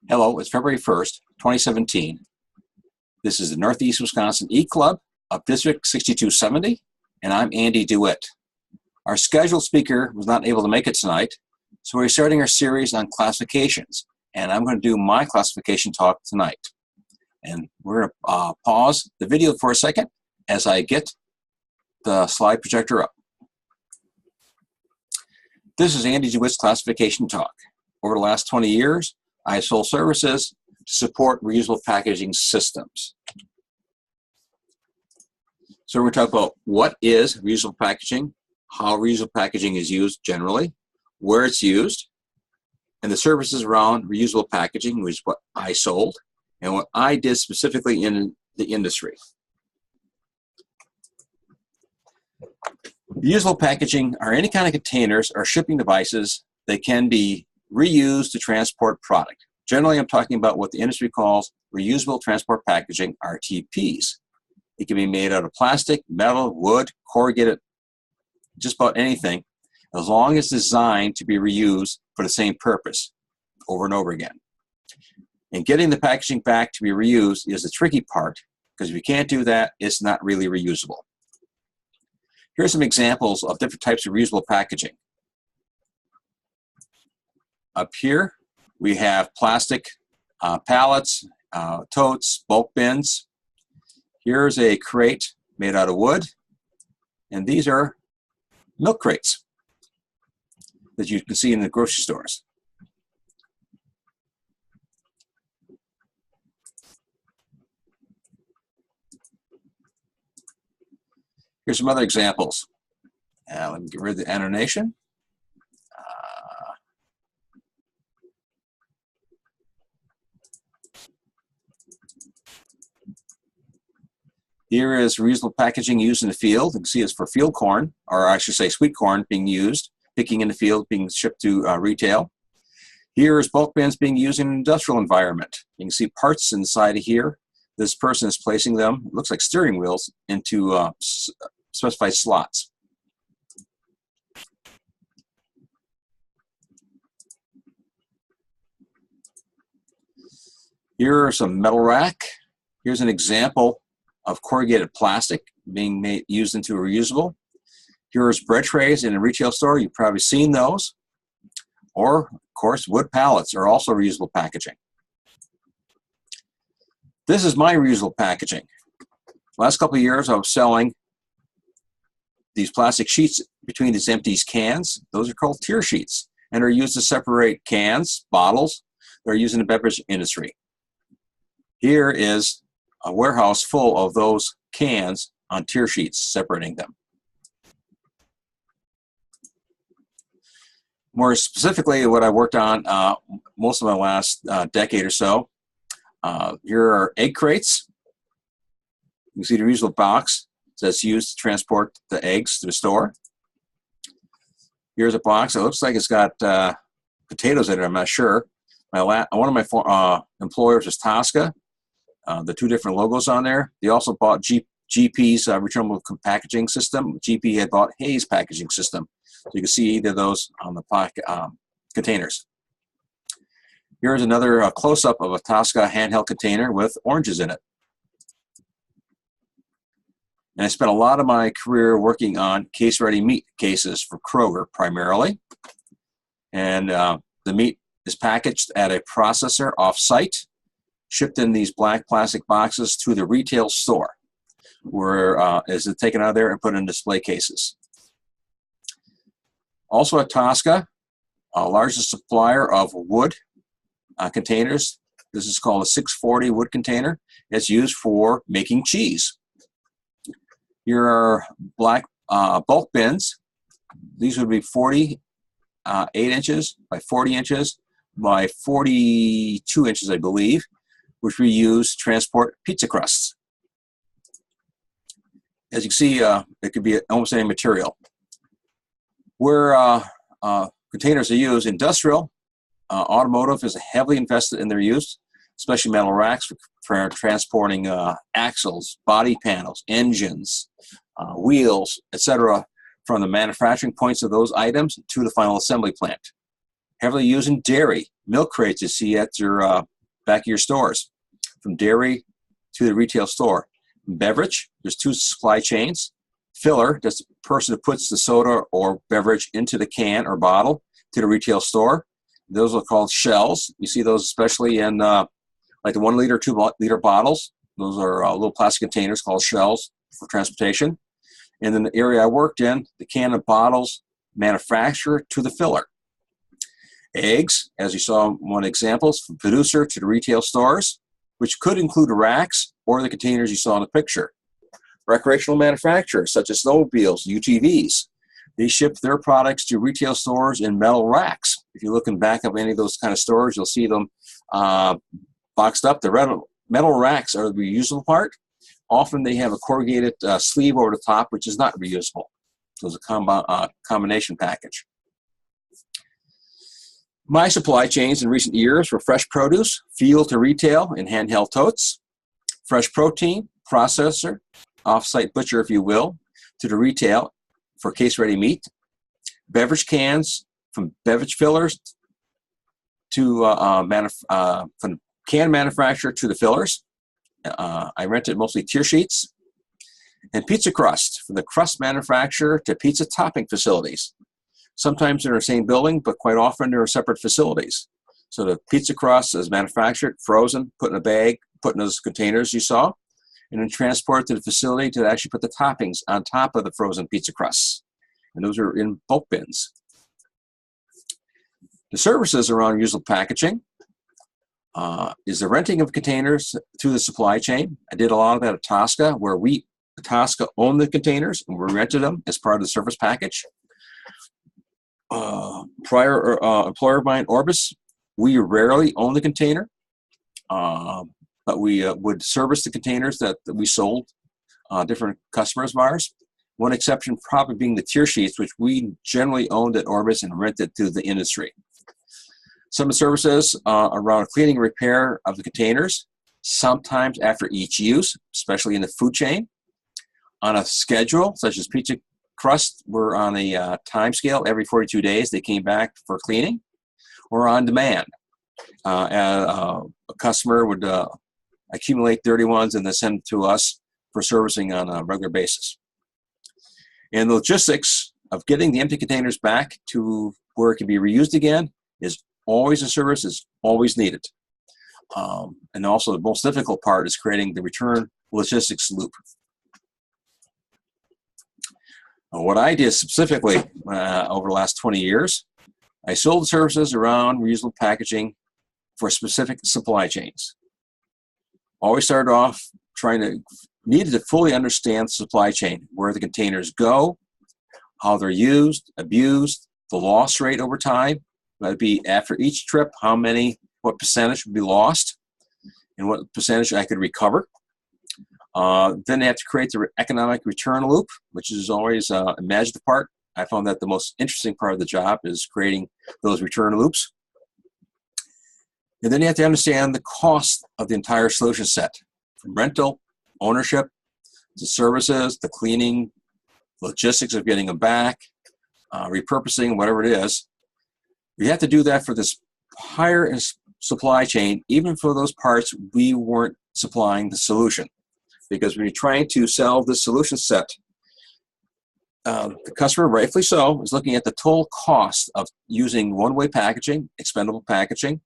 Hello, it's February 1st, 2017. This is the Northeast Wisconsin eClub of District 6270, and I'm Andy DeWitt. Our scheduled speaker was not able to make it tonight, so we're starting our series on classifications, and I'm going to do my classification talk tonight. And we're going to pause the video for a second as I get the slide projector up. This is Andy DeWitt's classification talk. Over the last 20 years, I have sold services to support reusable packaging systems. So we're going to talk about what is reusable packaging, how reusable packaging is used generally, where it's used, and the services around reusable packaging, which is what I sold, and what I did specifically in the industry. Reusable packaging are any kind of containers or shipping devices that can be reused to transport product. Generally, I'm talking about what the industry calls reusable transport packaging, RTPs. It can be made out of plastic, metal, wood, corrugated, just about anything, as long as designed to be reused for the same purpose over and over again. And getting the packaging back to be reused is the tricky part, because if you can't do that, it's not really reusable. Here are some examples of different types of reusable packaging. Up here, we have plastic pallets, totes, bulk bins. Here's a crate made out of wood, and these are milk crates that you can see in the grocery stores. Here's some other examples. Let me get rid of the annotation. Here is reusable packaging used in the field. You can see it's for field corn, or I should say sweet corn being used, picking in the field, being shipped to retail. Here is bulk bins being used in an industrial environment. You can see parts inside of here. This person is placing them, it looks like steering wheels, into specified slots. Here are some metal rack. Here's an example of corrugated plastic being used into a reusable. Here's bread trays in a retail store. You've probably seen those. Or, of course, wood pallets are also reusable packaging. This is my reusable packaging. Last couple of years, I was selling these plastic sheets between these empty cans. Those are called tier sheets, and are used to separate cans, bottles that are used in the beverage industry. Here is a warehouse full of those cans on tier sheets, separating them. More specifically, what I worked on most of my last decade or so, here are egg crates. You can see the reusable box that's used to transport the eggs to the store. Here's a box that looks like it's got potatoes in it, I'm not sure. One of my employers was Tosca. The two different logos on there. They also bought GP's returnable packaging system. GP had bought Hayes packaging system. So you can see either of those on the containers. Here's another close-up of a Tosca handheld container with oranges in it. And I spent a lot of my career working on case-ready meat cases for Kroger primarily. And the meat is packaged at a processor off-site, shipped in these black plastic boxes to the retail store, where is it taken out of there and put in display cases. Also at Tosca, largest supplier of wood containers. This is called a 640 wood container. It's used for making cheese. Here are black bulk bins. These would be 48 inches by 40 inches by 42 inches, I believe, which we use to transport pizza crusts. As you can see, it could be almost any material. Where containers are used, industrial, automotive is heavily invested in their use, especially metal racks for transporting axles, body panels, engines, wheels, etc., from the manufacturing points of those items to the final assembly plant. Heavily used in dairy, milk crates you see at your back of your stores, from dairy to the retail store. Beverage, there's two supply chains. Filler, that's the person who puts the soda or beverage into the can or bottle to the retail store. Those are called shells. You see those especially in like the 1 liter, 2 liter bottles. Those are little plastic containers called shells for transportation. And in the area I worked in, the can and bottles manufacturer to the filler. Eggs, as you saw in one example, from producer to the retail stores, which could include racks or the containers you saw in the picture. Recreational manufacturers, such as snowmobiles, UTVs, they ship their products to retail stores in metal racks. If you look in back of any of those kind of stores, you'll see them boxed up. The metal racks are the reusable part. Often they have a corrugated sleeve over the top, which is not reusable. So it's a combination package. My supply chains in recent years were fresh produce, field to retail in handheld totes, fresh protein, processor, off-site butcher, if you will, to the retail for case-ready meat, beverage cans from beverage fillers to from can manufacturer to the fillers. I rented mostly tier sheets, and pizza crust from the crust manufacturer to pizza topping facilities. Sometimes they're in the same building, but quite often they're separate facilities. So the pizza crust is manufactured, frozen, put in a bag, put in those containers you saw, and then transported to the facility to actually put the toppings on top of the frozen pizza crusts. And those are in bulk bins. The services around reusable packaging is the renting of containers through the supply chain. I did a lot of that at Tosca, where Tosca owned the containers and we rented them as part of the service package. Prior employer of mine, Orbis, we rarely own the container, but we would service the containers that we sold different customers of ours. One exception probably being the tier sheets, which we generally owned at Orbis and rented to the industry. Some of the services around cleaning and repair of the containers, sometimes after each use, especially in the food chain. On a schedule, such as pizza crust, we're on a time scale. Every 42 days, they came back for cleaning, or on demand. A customer would accumulate dirty ones and then send them to us for servicing on a regular basis. And the logistics of getting the empty containers back to where it can be reused again is always a service, is always needed. And also the most difficult part is creating the return logistics loop. What I did specifically over the last 20 years, I sold services around reusable packaging for specific supply chains. Always started off needed to fully understand the supply chain, where the containers go, how they're used, abused, the loss rate over time. That'd be after each trip, what percentage would be lost, and what percentage I could recover. Then they have to create the economic return loop, which is always a imaginative part. I found that the most interesting part of the job is creating those return loops. And then you have to understand the cost of the entire solution set, from rental, ownership, to services, the cleaning, logistics of getting them back, repurposing, whatever it is. We have to do that for this higher supply chain, even for those parts we weren't supplying the solution. Because when you're trying to sell the solution set, the customer, rightfully so, is looking at the total cost of using one-way packaging, expendable packaging,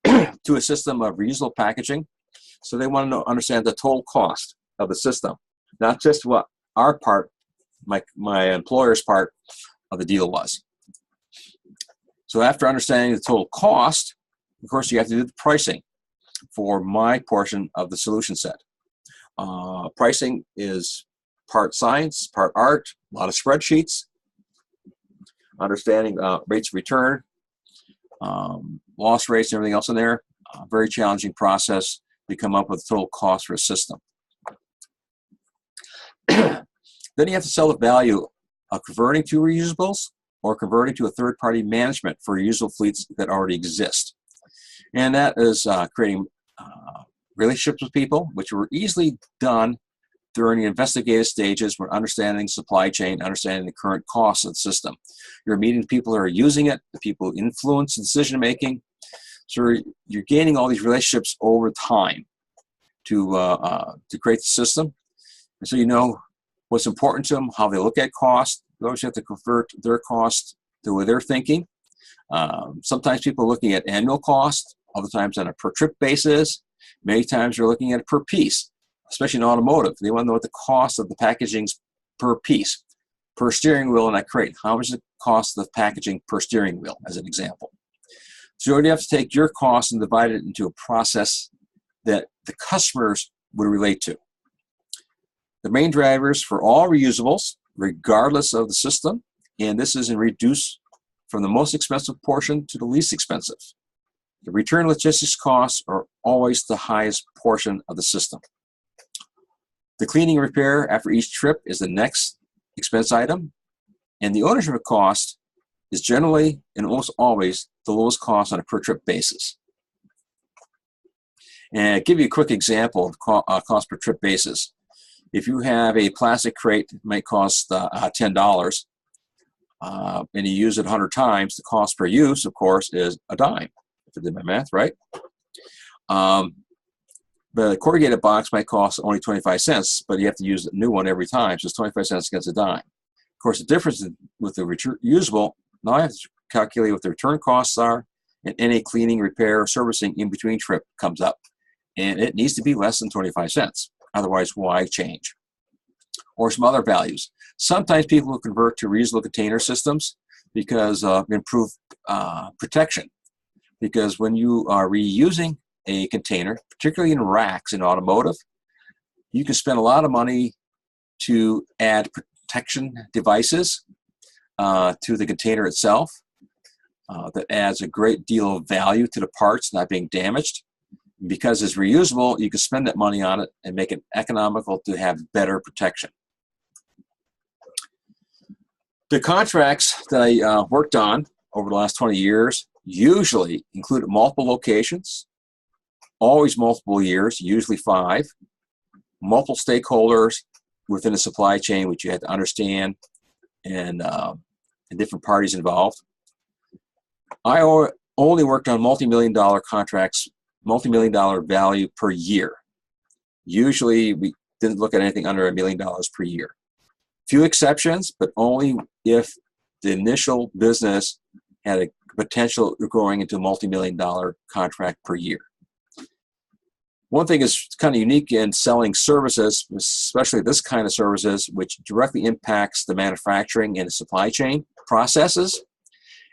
to a system of reusable packaging. So they want to understand the total cost of the system, not just what our part, my employer's part of the deal was. So after understanding the total cost, of course, you have to do the pricing for my portion of the solution set. Pricing is part science, part art, a lot of spreadsheets, understanding rates of return, loss rates, and everything else in there. Very challenging process to come up with total cost for a system. Then you have to sell the value of converting to reusables or converting to a third-party management for reusable fleets that already exist. And that is creating relationships with people, which were easily done during the investigative stages when understanding supply chain, understanding the current costs of the system. You're meeting people who are using it, the people who influence decision-making. So you're gaining all these relationships over time to create the system. And so you know what's important to them, how they look at cost. You always have to convert their cost to what they're thinking. Sometimes people are looking at annual cost, other times on a per trip basis. Many times they're looking at it per piece, especially in automotive. They want to know what the cost of the packaging's per piece, per steering wheel in that crate. How much does it cost the packaging per steering wheel, as an example? So you already have to take your cost and divide it into a process that the customers would relate to. The main drivers for all reusables, regardless of the system, and this is in reduce from the most expensive portion to the least expensive. The return logistics costs are always the highest portion of the system. The cleaning and repair after each trip is the next expense item, and the ownership cost is generally and almost always the lowest cost on a per trip basis. And I'll give you a quick example of cost per trip basis. If you have a plastic crate, it might cost $10, and you use it 100 times, the cost per use, of course, is a dime, if I did my math right. The corrugated box might cost only 25 cents, but you have to use a new one every time, so it's 25 cents against a dime. Of course, the difference with the reusable, now I have to calculate what the return costs are, and any cleaning, repair, or servicing in between trip comes up. And it needs to be less than 25 cents. Otherwise, why change? Or some other values. Sometimes people will convert to reusable container systems because of improved protection. Because when you are reusing a container, particularly in racks in automotive, you can spend a lot of money to add protection devices to the container itself. That adds a great deal of value to the parts not being damaged. Because it's reusable, you can spend that money on it and make it economical to have better protection. The contracts that I worked on over the last 20 years usually included multiple locations, always multiple years, usually 5, multiple stakeholders within the supply chain, which you had to understand, and different parties involved. I only worked on multi-million-dollar contracts, multi-million-dollar value per year. Usually, we didn't look at anything under $1 million per year. Few exceptions, but only if the initial business had a potential of growing into a multi-million-dollar contract per year. One thing is kind of unique in selling services, especially this kind of services, which directly impacts the manufacturing and the supply chain processes.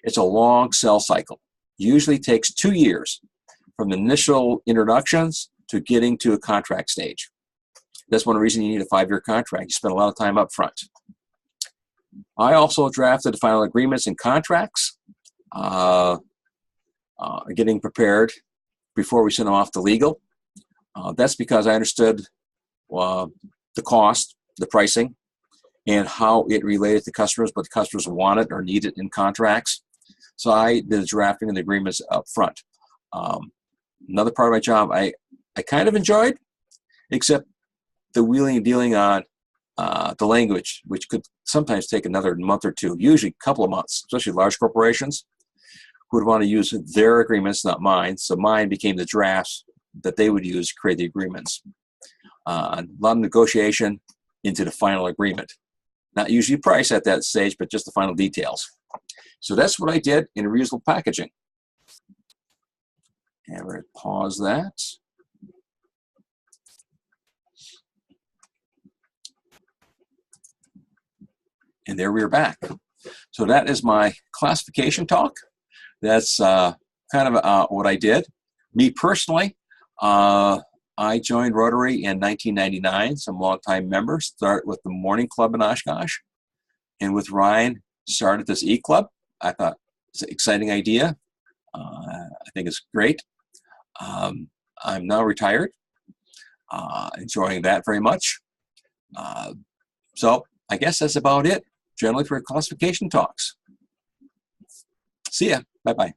It's a long sell cycle. Usually takes 2 years from the initial introductions to getting to a contract stage. That's one reason you need a 5-year contract. You spend a lot of time up front. I also drafted the final agreements and contracts, getting prepared before we send them off to legal. That's because I understood the cost, the pricing, and how it related to customers, what the customers wanted or needed in contracts. So I did the drafting and the agreements up front. Another part of my job I kind of enjoyed, except the wheeling and dealing on the language, which could sometimes take another month or two, usually a couple of months, especially large corporations who would want to use their agreements, not mine. So mine became the drafts that they would use to create the agreements. A lot of negotiation into the final agreement. Not usually price at that stage, but just the final details. So that's what I did in reusable packaging. And we're going to pause that. And there we are back. So that is my classification talk. That's kind of what I did. Me personally, I joined Rotary in 1999. Some longtime members. Start with the morning club in Oshkosh. And with Ryan, started this eClub. I thought it's an exciting idea. I think it's great. I'm now retired, enjoying that very much. So I guess that's about it, generally for classification talks. See ya. Bye-bye.